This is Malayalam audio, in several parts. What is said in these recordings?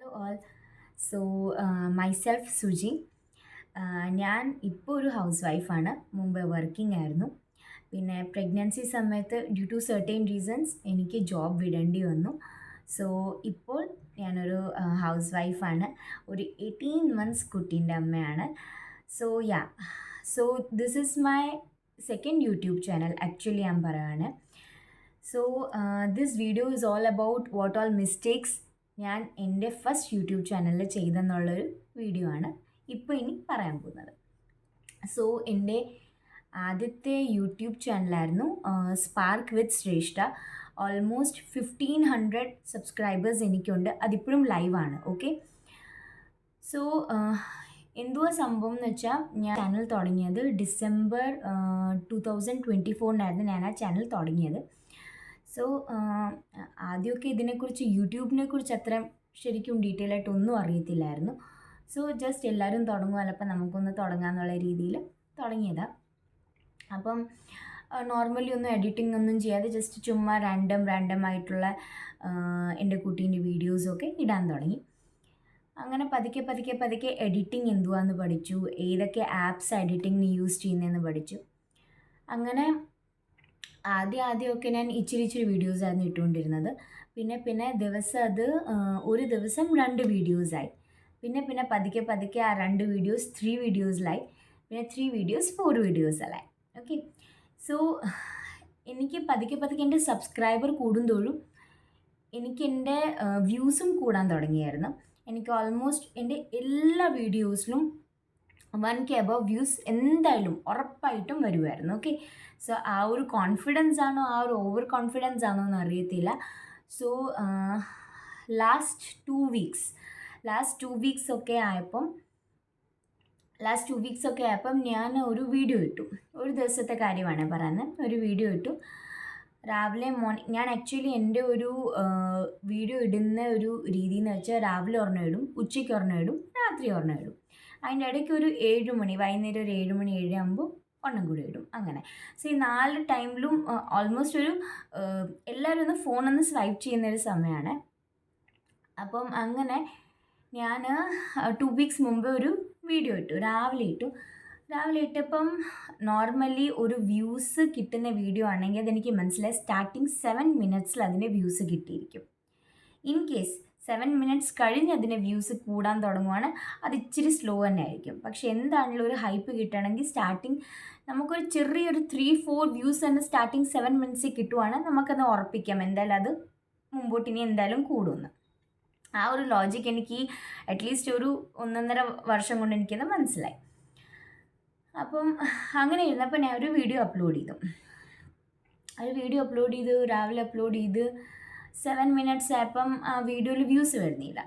Hello all. So, myself Suji. ഞാൻ ഇപ്പോൾ ഒരു ഹൗസ് വൈഫാണ്. മുമ്പ് വർക്കിംഗ് ആയിരുന്നു. പിന്നെ പ്രഗ്നൻസി സമയത്ത് ഡ്യൂ ടു സർട്ടെയിൻ റീസൺസ് എനിക്ക് ജോബ് വിടേണ്ടി വന്നു. സോ ഇപ്പോൾ ഞാനൊരു ഹൗസ് വൈഫാണ്. ഒരു 18 മന്ത്സ് കുട്ടീൻ്റെ അമ്മയാണ്. So yeah, so this is my second YouTube channel actually ഞാൻ പറയുകയാണ്. So this video is all about what all mistakes ഞാൻ എൻ്റെ ഫസ്റ്റ് യൂട്യൂബ് ചാനലിൽ ചെയ്തെന്നുള്ളൊരു വീഡിയോ ആണ് ഇപ്പോൾ ഇനി പറയാൻ പോകുന്നത്. സോ എൻ്റെ ആദ്യത്തെ യൂട്യൂബ് ചാനലായിരുന്നു സ്പാർക്ക് വിത്ത് ശ്രേഷ്ഠ. ഓൾമോസ്റ്റ് 1500 സബ്സ്ക്രൈബേഴ്സ് എനിക്കുണ്ട്. അതിപ്പോഴും ലൈവാണ്. ഓക്കെ, സോ എന്തുവാ സംഭവം എന്ന് വെച്ചാൽ, ഞാൻ ചാനൽ തുടങ്ങിയത് ഡിസംബർ 2024 ഞാൻ ആ ചാനൽ തുടങ്ങിയത്. സോ ആദ്യമൊക്കെ ഇതിനെക്കുറിച്ച് യൂട്യൂബിനെ കുറിച്ച് അത്ര ശരിക്കും ഡീറ്റെയിൽ ആയിട്ട് ഒന്നും അറിയത്തില്ലായിരുന്നു. സോ ജസ്റ്റ് എല്ലാവരും തുടങ്ങുമല്ലോ, അപ്പം നമുക്കൊന്ന് തുടങ്ങാമെന്നുള്ള രീതിയിൽ തുടങ്ങിയതാണ്. അപ്പം നോർമലി ഒന്നും എഡിറ്റിംഗ് ഒന്നും ചെയ്യാതെ ജസ്റ്റ് ചുമ്മാ റാൻഡം ആയിട്ടുള്ള എൻ്റെ കുട്ടീൻ്റെ വീഡിയോസൊക്കെ ഇടാൻ തുടങ്ങി. അങ്ങനെ പതുക്കെ എഡിറ്റിംഗ് എന്തുവാന്ന് പഠിച്ചു, ഏതൊക്കെ ആപ്സ് എഡിറ്റിങ്ങിന് യൂസ് ചെയ്യുന്നതെന്ന് പഠിച്ചു. അങ്ങനെ ആദ്യമൊക്കെ ഞാൻ ഇച്ചിരി വീഡിയോസായിരുന്നു ഇട്ടുകൊണ്ടിരുന്നത്. പിന്നെ ദിവസം അത് ഒരു ദിവസം 2 വീഡിയോസായി. പിന്നെ പതുക്കെ ആ 2 വീഡിയോസ് 3 വീഡിയോസിലായി. പിന്നെ 3 വീഡിയോസ് 4 വീഡിയോസിലായി. ഓക്കെ, സോ എനിക്ക് പതുക്കെ എൻ്റെ സബ്സ്ക്രൈബർ കൂടുന്തോറും എനിക്ക് എൻ്റെ വ്യൂസും കൂടാൻ തുടങ്ങിയായിരുന്നു. എനിക്ക് ഓൾമോസ്റ്റ് എൻ്റെ എല്ലാ വീഡിയോസിലും 1K അബവ് വ്യൂസ് എന്തായാലും ഉറപ്പായിട്ടും വരുമായിരുന്നു. ഓക്കെ, സോ ആ ഒരു കോൺഫിഡൻസ് ആണോ, ആ ഒരു ഓവർ കോൺഫിഡൻസ് ആണോ എന്ന് അറിയത്തില്ല. സോ ലാസ്റ്റ് 2 വീക്സ് ഒക്കെ ആയപ്പം ഞാൻ ഒരു വീഡിയോ ഇട്ടു. ഒരു ദിവസത്തെ കാര്യമാണ് പറയുന്നത്. ഒരു വീഡിയോ ഇട്ടു രാവിലെ മോർണിംഗ്. ഞാൻ ആക്ച്വലി എൻ്റെ ഒരു വീഡിയോ ഇടുന്ന ഒരു രീതി എന്ന് വെച്ചാൽ, രാവിലെ ഒരെണ്ണം ഇടും, ഉച്ചയ്ക്ക് ഒരെണ്ണം ഇടും, രാത്രി ഒരെണ്ണം ഇടും. അതിൻ്റെ ഇടയ്ക്ക് ഒരു 7 മണി, വൈകുന്നേരം ഒരു 7 മണി 7 ആകുമ്പോൾ ഒരെണ്ണം കൂടി ഇടും. അങ്ങനെ സോ ഈ 4 ടൈമിലും ഓൾമോസ്റ്റ് ഒരു എല്ലാവരും ഫോണൊന്ന് സ്വൈപ്പ് ചെയ്യുന്നൊരു സമയമാണ്. അപ്പം അങ്ങനെ ഞാൻ 2 വീക്സ് മുമ്പ് ഒരു വീഡിയോ ഇട്ടു, രാവിലെ ഇട്ടപ്പം നോർമലി ഒരു വ്യൂസ് കിട്ടുന്ന വീഡിയോ ആണെങ്കിൽ അതെനിക്ക് മനസ്സിലായി സ്റ്റാർട്ടിങ് 7 മിനിറ്റ്സിൽ അതിൻ്റെ വ്യൂസ് കിട്ടിയിരിക്കും. ഇൻ കേസ് 7 മിനിറ്റ്സ് കഴിഞ്ഞ് അതിൻ്റെ വ്യൂസ് കൂടാൻ തുടങ്ങുവാണ്, അത് ഇച്ചിരി സ്ലോ തന്നെ ആയിരിക്കും. പക്ഷെ എന്താണെങ്കിലും ഒരു ഹൈപ്പ് കിട്ടണമെങ്കിൽ സ്റ്റാർട്ടിങ് നമുക്കൊരു ചെറിയൊരു 3-4 വ്യൂസ് തന്നെ സ്റ്റാർട്ടിങ് 7 മിനിറ്റ്സിൽ കിട്ടുവാണ്, നമുക്കത് ഉറപ്പിക്കാം എന്തായാലും അത് മുമ്പോട്ടിനി എന്തായാലും കൂടുമെന്ന്. ആ ഒരു ലോജിക്ക് എനിക്ക് അറ്റ്ലീസ്റ്റ് ഒരു 1.5 വർഷം കൊണ്ട് എനിക്കത് മനസ്സിലായി. അപ്പം അങ്ങനെ ഇരുന്നപ്പോൾ ഞാൻ ഒരു വീഡിയോ അപ്ലോഡ് ചെയ്തു. രാവിലെ അപ്ലോഡ് ചെയ്ത് 7 മിനിറ്റ്സ് ആയപ്പം ആ വീഡിയോയിൽ വ്യൂസ് വരുന്നില്ല.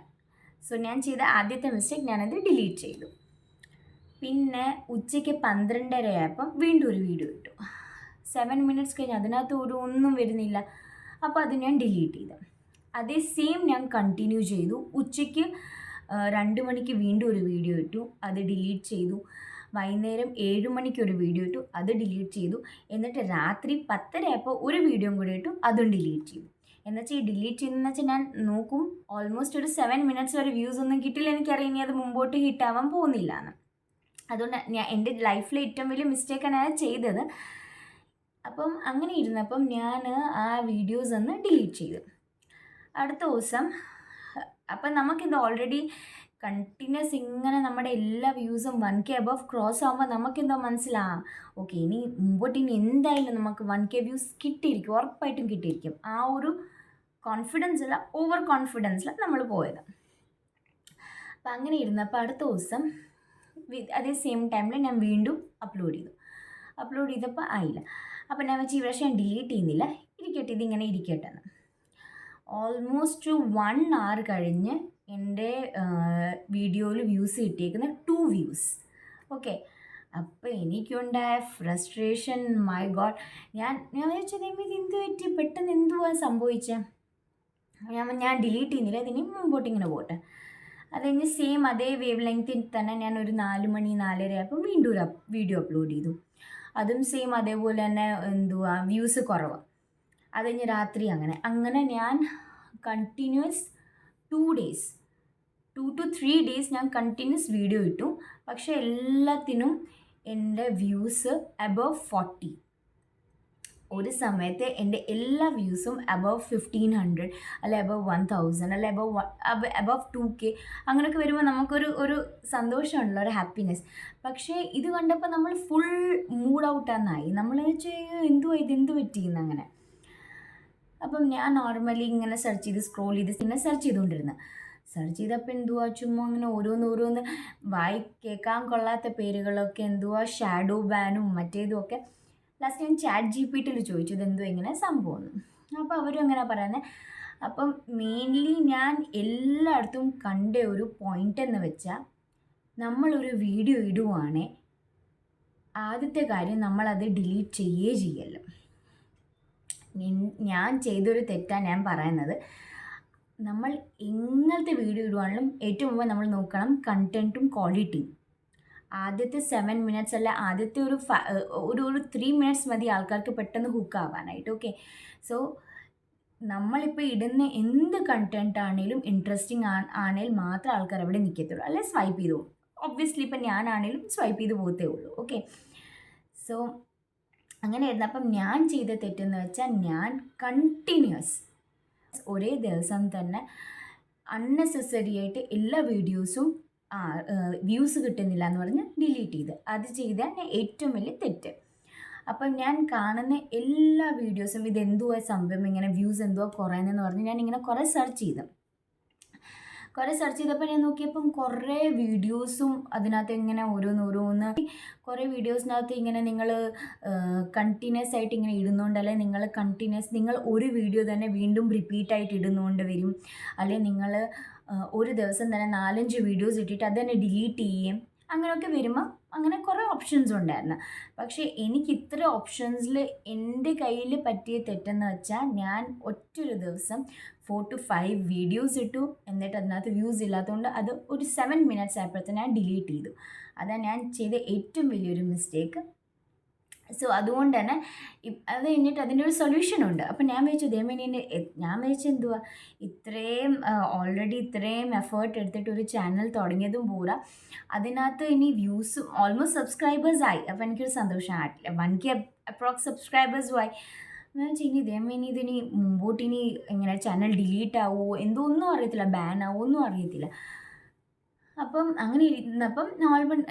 സോ ഞാൻ ചെയ്ത ആദ്യത്തെ മിസ്റ്റേക്ക്, ഞാനത് ഡിലീറ്റ് ചെയ്തു. പിന്നെ ഉച്ചയ്ക്ക് 12:30 ആയപ്പം വീണ്ടും ഒരു വീഡിയോ ഇട്ടു. 7 മിനിറ്റ്സ് കഴിഞ്ഞ് അതിനകത്ത് ഒന്നും വരുന്നില്ല. അപ്പോൾ അത് ഞാൻ ഡിലീറ്റ് ചെയ്തു. അതേ സെയിം ഞാൻ കണ്ടിന്യൂ ചെയ്തു. ഉച്ചയ്ക്ക് 2 മണിക്ക് വീണ്ടും ഒരു വീഡിയോ ഇട്ടു, അത് ഡിലീറ്റ് ചെയ്തു. വൈകുന്നേരം 7 മണിക്ക് ഒരു വീഡിയോ ഇട്ടു, അത് ഡിലീറ്റ് ചെയ്തു. എന്നിട്ട് രാത്രി 10:30 ആയപ്പോൾ ഒരു വീഡിയോ കൂടി ഇട്ടു, അതും ഡിലീറ്റ് ചെയ്തു. എന്നുവെച്ചാൽ ഈ ഡിലീറ്റ് ചെയ്യുന്നതെന്ന് വെച്ചാൽ ഞാൻ നോക്കും ഓൾമോസ്റ്റ് ഒരു 7 മിനിറ്റ്സ് വരെ വ്യൂസ് ഒന്നും കിട്ടില്ല. എനിക്കറിയാം ഇനി അത് മുമ്പോട്ട് ഹിറ്റാവാൻ പോകുന്നില്ല എന്ന്. അതുകൊണ്ട് ഞാൻ എൻ്റെ ലൈഫിലെ ഏറ്റവും വലിയ മിസ്റ്റേക്കാണ് ഞാൻ ചെയ്തത്. അപ്പം അങ്ങനെ ഇരുന്നപ്പം ഞാൻ ആ വീഡിയോസ് ഒന്ന് ഡിലീറ്റ് ചെയ്തു. അടുത്ത ദിവസം അപ്പം നമുക്കിത് ഓൾറെഡി കണ്ടിന്യൂസ് ഇങ്ങനെ നമ്മുടെ എല്ലാ വ്യൂസും 1K അബവ് ക്രോസ് ആകുമ്പോൾ നമുക്കെന്തോ മനസ്സിലാവും, ഓക്കെ ഇനി മുമ്പോട്ട് ഇനി എന്തായാലും നമുക്ക് 1K വ്യൂസ് കിട്ടിയിരിക്കും, ഉറപ്പായിട്ടും കിട്ടിയിരിക്കും. ആ ഒരു കോൺഫിഡൻസില്ല, ഓവർ കോൺഫിഡൻസിലാണ് നമ്മൾ പോയത്. അപ്പം അങ്ങനെ ഇരുന്നപ്പോൾ അടുത്ത ദിവസം അതേ സെയിം ടൈമിൽ ഞാൻ വീണ്ടും അപ്ലോഡ് ചെയ്തപ്പോൾ ആയില്ല. അപ്പം ഞാൻ വെച്ച് ഈ പ്രാവശ്യം ഞാൻ ഡിലീറ്റ് ചെയ്യുന്നില്ല, ഇതിങ്ങനെ ഇരിക്കട്ടെ എന്ന്. ഓൾമോസ്റ്റ് 1 hour കഴിഞ്ഞ് എൻ്റെ വീഡിയോയിൽ വ്യൂസ് കിട്ടിയേക്കുന്ന 2 വ്യൂസ്. ഓക്കെ, അപ്പോൾ എനിക്കുണ്ടായ ഫ്രസ്ട്രേഷൻ, മൈ ഗോഡ്. ഞാൻ വിചാരിച്ചത് ഇത് എന്ത് പറ്റി, പെട്ടെന്ന് എന്തുവാ സംഭവിച്ചത്. ഞാൻ ഡിലീറ്റ് ചെയ്യുന്നില്ല, അതിന് മുമ്പോട്ട് ഇങ്ങനെ പോട്ടെ. അത് കഴിഞ്ഞ് സെയിം അതേ വേവ് ലെങ്ത്തിൽ തന്നെ ഞാൻ ഒരു 4 മണി 4:30 ആയപ്പോൾ വീണ്ടും ഒരു വീഡിയോ അപ്ലോഡ് ചെയ്തു. അതും സെയിം അതേപോലെ തന്നെ വ്യൂസ് കുറവ്. അത് കഴിഞ്ഞ് രാത്രി അങ്ങനെ ഞാൻ കണ്ടിന്യൂസ് 2 days 2 to 3 ഡേയ്സ് ഞാൻ കണ്ടിന്യൂസ് വീഡിയോ ഇട്ടു. പക്ഷേ എല്ലാത്തിനും എൻ്റെ വ്യൂസ് അബവ് 40. ഒരു സമയത്ത് എൻ്റെ എല്ലാ വ്യൂസും അബവ് 1500 അല്ലെ അബവ് 1000 അല്ലെ അബവ് 2K അങ്ങനെയൊക്കെ വരുമ്പോൾ നമുക്കൊരു സന്തോഷമുണ്ടല്ലോ, ഒരു ഹാപ്പിനെസ്. പക്ഷേ ഇത് കണ്ടപ്പോൾ നമ്മൾ ഫുൾ മൂഡ് ഔട്ടാന്നായി. നമ്മൾ എന്തുവാ ഇതെന്ത് പറ്റിയെന്ന് അങ്ങനെ. അപ്പം ഞാൻ നോർമലി ഇങ്ങനെ സ്ക്രോൾ ചെയ്ത് ഇങ്ങനെ സെർച്ച് ചെയ്തപ്പോൾ എന്തുവാ ചുമ്മാ അങ്ങനെ ഓരോന്ന് വായി കേൾക്കാൻ കൊള്ളാത്ത പേരുകളൊക്കെ, എന്തുവാ ഷാഡോ ബാനും മറ്റേതും ഒക്കെ. ലാസ്റ്റ് ഞാൻ ChatGPTയിൽ ചോദിച്ചു ഇതെന്തോ ഇങ്ങനെ സംഭവം. അപ്പോൾ അവരും അങ്ങനെ പറയുന്നത്. അപ്പം മെയിൻലി ഞാൻ എല്ലായിടത്തും കണ്ട ഒരു പോയിന്റ് എന്ന് വെച്ചാൽ, നമ്മളൊരു വീഡിയോ ഇടുവാണേ ആദ്യത്തെ കാര്യം നമ്മളത് ഡിലീറ്റ് ചെയ്യല്ല. ഞാൻ ചെയ്തൊരു തെറ്റാണ് ഞാൻ പറയുന്നത്. നമ്മൾ എങ്ങനത്തെ വീഡിയോ ഇടുവാണെങ്കിലും ഏറ്റവും മുമ്പ് നമ്മൾ നോക്കണം കണ്ടൻറ്റും ക്വാളിറ്റിയും. ആദ്യത്തെ 7 മിനിറ്റ്സ് അല്ല, ആദ്യത്തെ ഒരു 3 മിനിറ്റ്സ് മതി ആൾക്കാർക്ക് പെട്ടെന്ന് ഹുക്ക് ആവാനായിട്ട്. ഓക്കെ, സോ നമ്മളിപ്പോൾ ഇടുന്ന എന്ത് കണ്ടൻറ്റ് ആണെങ്കിലും ഇൻട്രസ്റ്റിംഗ് ആണെങ്കിൽ മാത്രം ആൾക്കാർ അവിടെ നിൽക്കത്തുള്ളൂ, അല്ലെ സ്വൈപ്പ് ചെയ്തു പോകും. ഒബ്വിയസ്ലി ഇപ്പം ഞാനാണെങ്കിലും സ്വൈപ്പ് ചെയ്ത് പോകത്തേ ഉള്ളൂ. ഓക്കെ, സോ അങ്ങനെയായിരുന്നു. അപ്പം ഞാൻ ചെയ്ത തെറ്റെന്ന് വെച്ചാൽ, ഞാൻ കണ്ടിന്യൂസ് ഒരേ ദിവസം തന്നെ അൺനെസസറി ആയിട്ട് എല്ലാ വീഡിയോസും വ്യൂസ് കിട്ടുന്നില്ല എന്ന് പറഞ്ഞ് ഡിലീറ്റ് ചെയ്ത്. അത് ചെയ്താൽ ഞാൻ ഏറ്റവും വലിയ തെറ്റ്. അപ്പം ഞാൻ കാണുന്ന എല്ലാ വീഡിയോസും ഇതെന്തുവാ സംഭവം, ഇങ്ങനെ വ്യൂസ് എന്തുവാ കുറയുന്നതെന്ന് പറഞ്ഞ് ഞാൻ ഇങ്ങനെ കുറേ സെർച്ച് ചെയ്തപ്പോൾ ഞാൻ നോക്കിയപ്പം കുറേ വീഡിയോസും അതിനകത്ത് ഇങ്ങനെ ഓരോന്ന് കുറേ വീഡിയോസിനകത്ത് ഇങ്ങനെ നിങ്ങൾ കണ്ടിന്യൂസ് ആയിട്ട് ഇങ്ങനെ ഇടുന്നുണ്ട്, അല്ലെങ്കിൽ നിങ്ങൾ ഒരു വീഡിയോ തന്നെ വീണ്ടും റിപ്പീറ്റായിട്ട് ഇടുന്നുകൊണ്ട് വരും, അല്ലെങ്കിൽ നിങ്ങൾ ഒരു ദിവസം തന്നെ 4-5 വീഡിയോസ് ഇട്ടിട്ട് അത് തന്നെ ഡിലീറ്റ് ചെയ്യും. അങ്ങനെയൊക്കെ വരുമ്പോൾ അങ്ങനെ കുറേ ഓപ്ഷൻസ് ഉണ്ടായിരുന്നു. പക്ഷേ എനിക്ക് ഇത്ര ഓപ്ഷൻസിൽ എൻ്റെ കയ്യിൽ പറ്റിയ തെറ്റെന്ന് വെച്ചാൽ, ഞാൻ ഒറ്റൊരു ദിവസം 4 to 5 വീഡിയോസ് ഇട്ടു. എന്നിട്ട് അതിനകത്ത് വ്യൂസ് ഇല്ലാത്തതുകൊണ്ട് അത് ഒരു 7 മിനിറ്റ്സ് ആയപ്പോഴത്തെ ഞാൻ ഡിലീറ്റ് ചെയ്തു. അതാണ് ഞാൻ ചെയ്ത ഏറ്റവും വലിയൊരു മിസ്റ്റേക്ക്. സോ അതുകൊണ്ട് തന്നെ അത് കഴിഞ്ഞിട്ട് അതിൻ്റെ ഒരു സൊല്യൂഷനുണ്ട്. അപ്പം ഞാൻ വിചാരിച്ചു എന്തുവാ ഓൾറെഡി ഇത്രയും എഫേർട്ട് എടുത്തിട്ട് ഒരു ചാനൽ തുടങ്ങിയതും പോരാ, അതിനകത്ത് ഇനി വ്യൂസും ഓൾമോസ്റ്റ് സബ്സ്ക്രൈബേഴ്സ് ആയി. അപ്പോൾ എനിക്കൊരു സന്തോഷമായിട്ടില്ല. 1K അപ്രോക്സ് സബ്സ്ക്രൈബേഴ്സും ആയി. ഞാൻ ഇനി ഇതിനി മുമ്പോട്ടിനി ഇങ്ങനെ ചാനൽ ഡിലീറ്റ് ആവുമോ ഒന്നും അറിയത്തില്ല, ബാൻ ആവുമോ ഒന്നും അറിയത്തില്ല. അപ്പം അങ്ങനെ ഇരുന്നപ്പം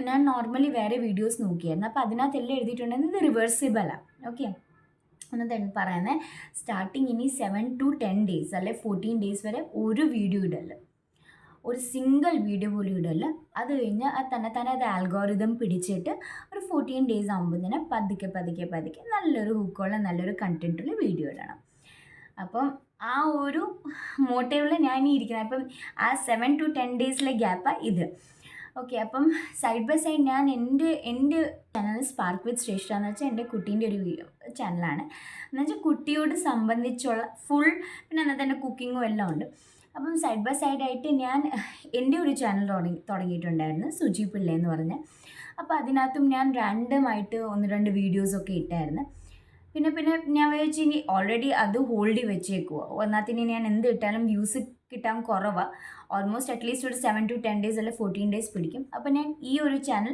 ഞാൻ നോർമലി വേറെ വീഡിയോസ് നോക്കിയായിരുന്നു. അപ്പോൾ അതിനകത്ത് എല്ലാം എഴുതിയിട്ടുണ്ടെങ്കിൽ ഇത് റിവേഴ്സിബിളാണ്. ഓക്കെ, എന്നിട്ട് പറയുന്നത് സ്റ്റാർട്ടിങ് ഇനി 7 to 10 ഡേയ്സ് അല്ലെ 14 ഡേയ്സ് വരെ ഒരു വീഡിയോ ഇടല്ല, ഒരു സിംഗിൾ വീഡിയോ പോലും ഇടല്ല. അത് കഴിഞ്ഞ് തന്നെ അത് ആൽഗോരിതം പിടിച്ചിട്ട് ഒരു 14 ഡേയ്സ് ആകുമ്പോൾ തന്നെ പതുക്കെ നല്ലൊരു ഹുക്കുള്ള നല്ലൊരു കണ്ടൻറ്റുള്ള വീഡിയോ ഇടണം. അപ്പം ആ ഒരു മോട്ടീവിൽ ഞാൻ ഇനി ഇരിക്കുന്നത്. അപ്പം ആ 7 to 10 ഡേയ്സിലെ ഗ്യാപ്പാണ് ഇത്. ഓക്കെ, അപ്പം സൈഡ് ബൈ സൈഡ് ഞാൻ എൻ്റെ ചാനൽ സ്പാർക്ക് വിത്ത് ശ്രേഷ്ഠ എന്ന് വെച്ചാൽ എൻ്റെ കുട്ടീൻ്റെ ഒരു ചാനലാണ്. എന്നുവെച്ചാൽ കുട്ടിയോട് സംബന്ധിച്ചുള്ള ഫുൾ, പിന്നെ അതിനകത്ത് എൻ്റെ കുക്കിങ്ങും എല്ലാം ഉണ്ട്. അപ്പം സൈഡ് ബൈ സൈഡായിട്ട് ഞാൻ എൻ്റെ ഒരു ചാനൽ തുടങ്ങിയിട്ടുണ്ടായിരുന്നു, സുജി പിള്ള എന്ന് പറഞ്ഞ്. അപ്പോൾ അതിനകത്തും ഞാൻ റാൻഡമായിട്ട് 1-2 വീഡിയോസൊക്കെ ഇട്ടായിരുന്നു. പിന്നെ ഞാൻ വിചാരിച്ചു ഇനി ഓൾറെഡി അത് ഹോൾഡ് വെച്ചേക്കുമോ, ഒന്നാത്തിന് ഞാൻ എന്ത് ഇട്ടാലും വ്യൂസ് കിട്ടാൻ കുറവാണ്. ഓൾമോസ്റ്റ് അറ്റ്ലീസ്റ്റ് ഒരു 7 to 10 ഡേയ്സ് അല്ലെ 14 ഡേയ്സ് പിടിക്കും. അപ്പം ഞാൻ ഈ ഒരു ചാനൽ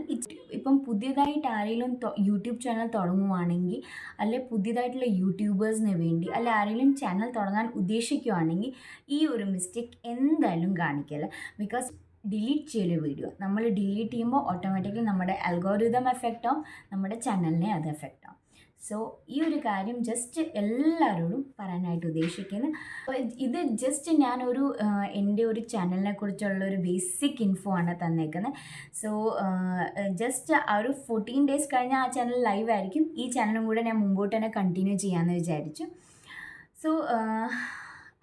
ഇപ്പം പുതിയതായിട്ട് ആരെങ്കിലും യൂട്യൂബ് ചാനൽ തുടങ്ങുവാണെങ്കിൽ, അല്ലെ പുതിയതായിട്ടുള്ള യൂട്യൂബേഴ്സിന് വേണ്ടി, അല്ലെ ആരെങ്കിലും ചാനൽ തുടങ്ങാൻ ഉദ്ദേശിക്കുകയാണെങ്കിൽ ഈ ഒരു മിസ്റ്റേക്ക് എന്തായാലും കാണിക്കല്ല. ബിക്കോസ് ഡിലീറ്റ് ചെയ്യൽ വീഡിയോ നമ്മൾ ഡിലീറ്റ് ചെയ്യുമ്പോൾ ഓട്ടോമാറ്റിക്കലി നമ്മുടെ അൽഗോരിതം എഫക്റ്റ് ആവും, നമ്മുടെ ചാനലിനെ അത് എഫക്റ്റ് ആവും. സോ ഈ ഒരു കാര്യം ജസ്റ്റ് എല്ലാവരോടും പറയാനായിട്ട് ഉദ്ദേശിക്കുന്നു. ഇത് ജസ്റ്റ് ഞാനൊരു എൻ്റെ ഒരു ചാനലിനെ കുറിച്ചുള്ള ഒരു ബേസിക് ഇൻഫോ ആണ് തന്നേക്കുന്നത്. സോ ജസ്റ്റ് ആ ഒരു 14 ഡേയ്സ് കഴിഞ്ഞാൽ ആ ചാനൽ ലൈവ് ആയിരിക്കും. ഈ ചാനലും കൂടെ ഞാൻ മുമ്പോട്ട് തന്നെ കണ്ടിന്യൂ ചെയ്യാമെന്ന് വിചാരിച്ചു. സോ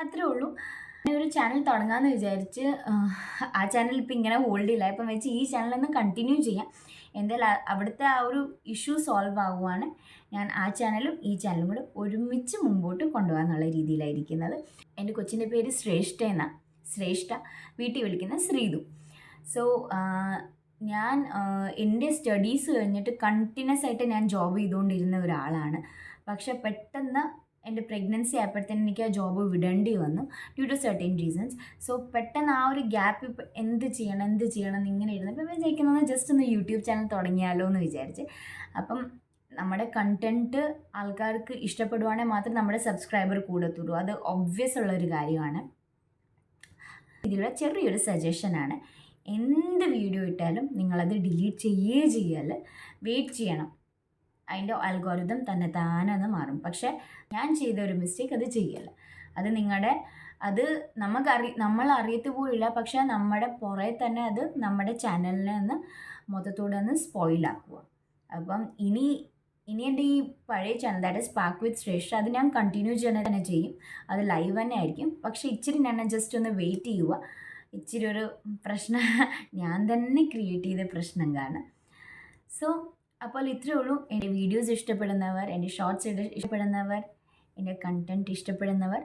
അത്രേ ഉള്ളൂ. ഒരു ചാനൽ തുടങ്ങാമെന്ന് വിചാരിച്ച് ആ ചാനൽ ഇപ്പം ഇങ്ങനെ ഹോൾഡ് ചെയ്യില്ല. ഇപ്പം വെച്ച് ഈ ചാനലൊന്ന് കണ്ടിന്യൂ ചെയ്യാം, എന്തായാലും അവിടുത്തെ ആ ഒരു ഇഷ്യൂ സോൾവ് ആവുകയാണ്. ഞാൻ ആ ചാനലും ഈ ചാനലും കൂടെ ഒരുമിച്ച് മുമ്പോട്ട് കൊണ്ടുപോകാന്നുള്ള രീതിയിലായിരിക്കുന്നത്. എൻ്റെ കൊച്ചിൻ്റെ പേര് ശ്രേഷ്ഠ, വീട്ടിൽ വിളിക്കുന്ന ശ്രീതു. സോ ഞാൻ എൻ്റെ സ്റ്റഡീസ് കഴിഞ്ഞിട്ട് കണ്ടിന്യൂസ് ആയിട്ട് ഞാൻ ജോബ് ചെയ്തുകൊണ്ടിരുന്ന ഒരാളാണ്. പക്ഷെ പെട്ടെന്ന് എൻ്റെ പ്രഗ്നൻസി ആയപ്പോഴത്തേനും എനിക്ക് ആ ജോബ് വിടേണ്ടി വന്നു due to certain reasons. So പെട്ടെന്ന് ആ ഒരു ഗ്യാപ്പ് ഇപ്പോൾ എന്ത് ചെയ്യണം എന്ന് ഇങ്ങനെ ഇരുന്നു. അപ്പോൾ വിചാരിക്കുന്നത് ജസ്റ്റ് ഒന്ന് യൂട്യൂബ് ചാനൽ തുടങ്ങിയാലോ എന്ന് വിചാരിച്ച്. അപ്പം നമ്മുടെ കണ്ടൻറ്റ് ആൾക്കാർക്ക് ഇഷ്ടപ്പെടുവാണെങ്കിൽ മാത്രം നമ്മുടെ സബ്സ്ക്രൈബർ കൂടത്തുള്ളൂ. അത് ഒബ്വിയസ് ഉള്ളൊരു കാര്യമാണ്. ഇതിലുള്ള ചെറിയൊരു സജഷനാണ്. എന്ത് വീഡിയോ ഇട്ടാലും നിങ്ങളത് ഡിലീറ്റ് ചെയ്യല്ല, വെയിറ്റ് ചെയ്യണം. അതിൻ്റെ അൽഗോരിതം തന്നെ താനെന്ന് മാറും. പക്ഷേ ഞാൻ ചെയ്ത ഒരു മിസ്റ്റേക്ക് അത് ചെയ്യല്ല. അത് നമ്മൾ അറിയത്ത് പോലില്ല. പക്ഷേ നമ്മുടെ പുറകെ തന്നെ അത് നമ്മുടെ ചാനലിനെ ഒന്ന് മൊത്തത്തോടെ ഒന്ന് സ്പോയിലാക്കുക. അപ്പം ഇനി എൻ്റെ ഈ പഴയ ചാനൽ ദാറ്റ് ഈസ് സ്പാർക്ക് വിത്ത് ശ്രേഷ്ഠ അത് ഞാൻ കണ്ടിന്യൂ തന്നെ ചെയ്യും. അത് ലൈവ് തന്നെ ആയിരിക്കും. പക്ഷേ ഇച്ചിരി ഞാൻ ജസ്റ്റ് ഒന്ന് വെയിറ്റ് ചെയ്യുക. ഇച്ചിരി ഒരു പ്രശ്നം ഞാൻ തന്നെ ക്രിയേറ്റ് ചെയ്ത പ്രശ്നം കാരണം. സോ അപ്പോൾ ഇത്രയേ ഉള്ളൂ. എൻ്റെ വീഡിയോസ് ഇഷ്ടപ്പെടുന്നവർ, എൻ്റെ ഷോർട്സ് ഇഷ്ടപ്പെടുന്നവർ, എൻ്റെ കണ്ടൻറ്റ് ഇഷ്ടപ്പെടുന്നവർ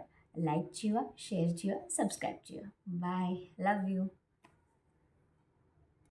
ലൈക്ക് ചെയ്യുക, ഷെയർ ചെയ്യുക, സബ്സ്ക്രൈബ് ചെയ്യുക. Bye, love U.